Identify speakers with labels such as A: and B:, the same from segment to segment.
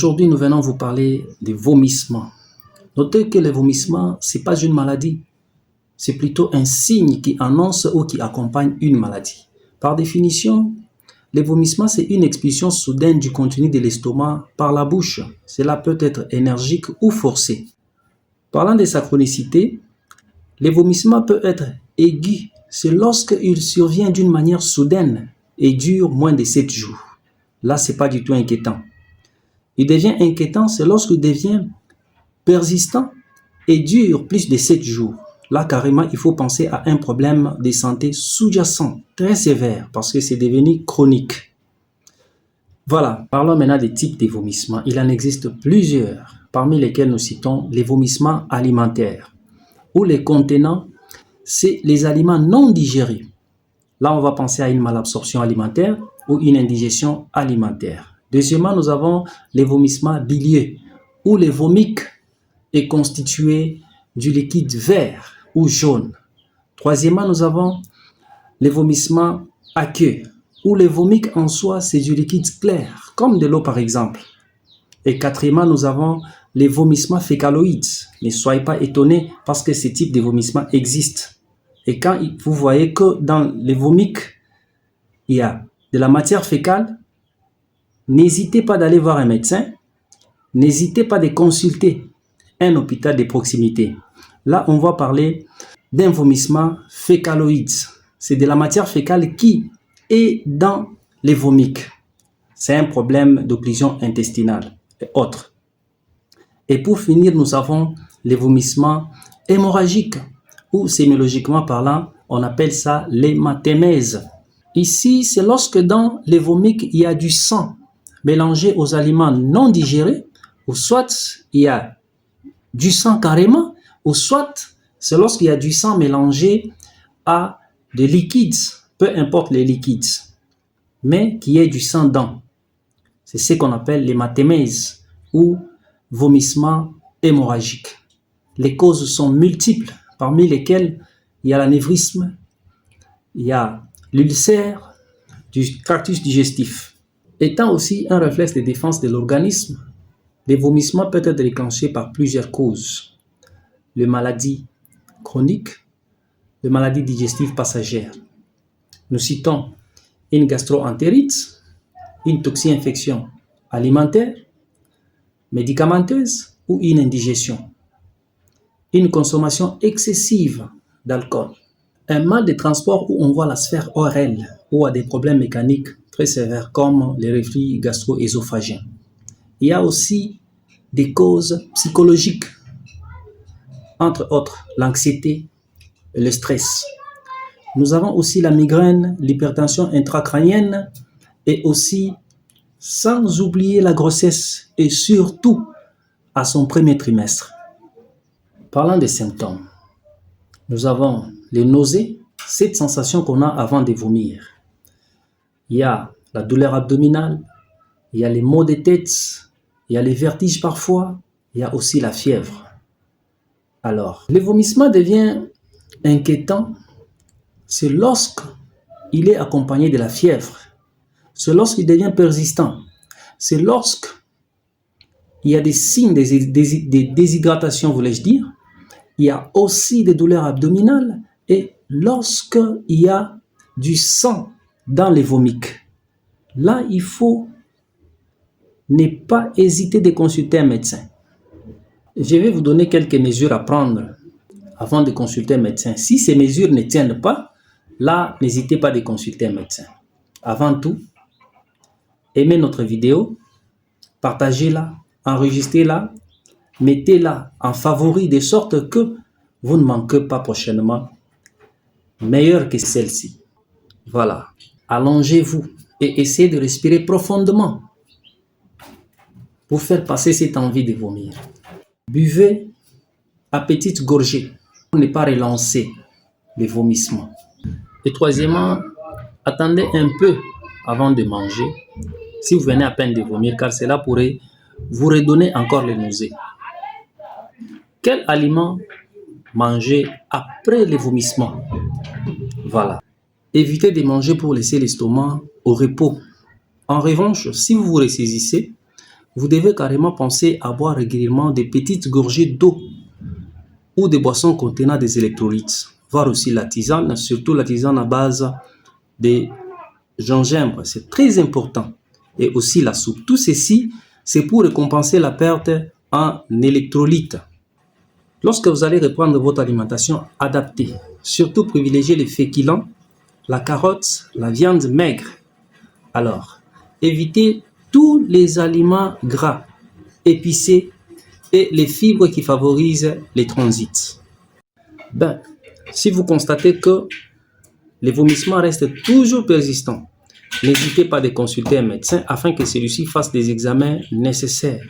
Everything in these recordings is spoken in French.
A: Aujourd'hui, nous venons vous parler des vomissements. Notez que les vomissements, ce n'est pas une maladie. C'est plutôt un signe qui annonce ou qui accompagne une maladie. Par définition, les vomissements, c'est une expulsion soudaine du contenu de l'estomac par la bouche. Cela peut être énergique ou forcé. Parlant de sa chronicité, les vomissements peuvent être aigus. C'est lorsqu'il survient d'une manière soudaine et dure moins de 7 jours. Là, ce n'est pas du tout inquiétant. Il devient inquiétant, c'est lorsqu'il devient persistant et dure plus de 7 jours. Là, carrément, il faut penser à un problème de santé sous-jacent, très sévère, parce que c'est devenu chronique. Voilà, parlons maintenant des types de vomissements. Il en existe plusieurs, parmi lesquels nous citons les vomissements alimentaires, où les contenants, c'est les aliments non digérés. Là, on va penser à une malabsorption alimentaire ou une indigestion alimentaire. Deuxièmement, nous avons les vomissements bilieux, où le vomic est constitué du liquide vert ou jaune. Troisièmement, nous avons les vomissements aqueux, où le vomic en soi, c'est du liquide clair, comme de l'eau par exemple. Et quatrièmement, nous avons les vomissements fécaloïdes. Ne soyez pas étonnés parce que ce type de vomissement existe. Et quand vous voyez que dans les vomics, il y a de la matière fécale, n'hésitez pas d'aller voir un médecin, n'hésitez pas de consulter un hôpital de proximité. Là, on va parler d'un vomissement fécaloïde. C'est de la matière fécale qui est dans les vomics. C'est un problème d'occlusion intestinale et autres. Et pour finir, nous avons les vomissements hémorragiques, ou sémiologiquement parlant, on appelle ça l'hématémèse. Ici, c'est lorsque dans les vomics, il y a du sang mélangé aux aliments non digérés, ou soit il y a du sang carrément, ou soit c'est lorsqu'il y a du sang mélangé à des liquides, peu importe les liquides, mais qui est du sang dedans. C'est ce qu'on appelle l'hématémèse ou vomissement hémorragique. Les causes sont multiples, parmi lesquelles il y a l'anévrisme, il y a l'ulcère du tractus digestif. Étant aussi un réflexe de défense de l'organisme, les vomissements peuvent être déclenchés par plusieurs causes. Les maladies chroniques, les maladies digestives passagères. Nous citons une gastro-entérite, une toxi-infection alimentaire, médicamenteuse ou une indigestion. Une consommation excessive d'alcool. Un mal de transport où on voit la sphère orale ou à des problèmes mécaniques très sévères comme les reflux gastro-ésophagiens. Il y a aussi des causes psychologiques, entre autres l'anxiété et le stress. Nous avons aussi la migraine, l'hypertension intracrânienne et aussi, sans oublier la grossesse et surtout à son premier trimestre. Parlant des symptômes, nous avons les nausées, cette sensation qu'on a avant de vomir. Il y a la douleur abdominale, il y a les maux de tête, il y a les vertiges parfois, il y a aussi la fièvre. Alors, le vomissement devient inquiétant, c'est lorsqu'il est accompagné de la fièvre, c'est lorsqu'il devient persistant, c'est lorsqu'il y a des signes de déshydratation, voulais-je dire, il y a aussi des douleurs abdominales et lorsqu'il y a du sang dans les vomics. Là, il faut ne pas hésiter de consulter un médecin. Je vais vous donner quelques mesures à prendre avant de consulter un médecin. Si ces mesures ne tiennent pas, là, n'hésitez pas de consulter un médecin. Avant tout, aimez notre vidéo, partagez-la, enregistrez-la, mettez-la en favori de sorte que vous ne manquez pas prochainement meilleure que celle-ci. Voilà. Allongez-vous et essayez de respirer profondément pour faire passer cette envie de vomir. Buvez à petites gorgées pour ne pas relancer les vomissements. Et troisièmement, attendez un peu avant de manger si vous venez à peine de vomir car cela pourrait vous redonner encore les nausées. Quel aliment manger après les vomissements? Voilà. Évitez de manger pour laisser l'estomac au repos. En revanche, si vous vous ressaisissez, vous devez carrément penser à boire régulièrement des petites gorgées d'eau ou des boissons contenant des électrolytes, voire aussi la tisane, surtout la tisane à base de gingembre, c'est très important, et aussi la soupe. Tout ceci, c'est pour récompenser la perte en électrolytes. Lorsque vous allez reprendre votre alimentation adaptée, surtout privilégiez les féculents, la carotte, la viande maigre. Alors, évitez tous les aliments gras, épicés et les fibres qui favorisent les transits. Si vous constatez que les vomissements restent toujours persistants, n'hésitez pas à consulter un médecin afin que celui-ci fasse des examens nécessaires.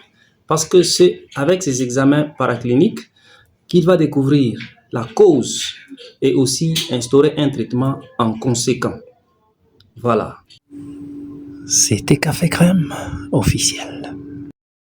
A: Parce que c'est avec ces examens paracliniques qu'il va découvrir la cause et aussi instaurer un traitement en conséquent. Voilà. C'était Café Crème officiel.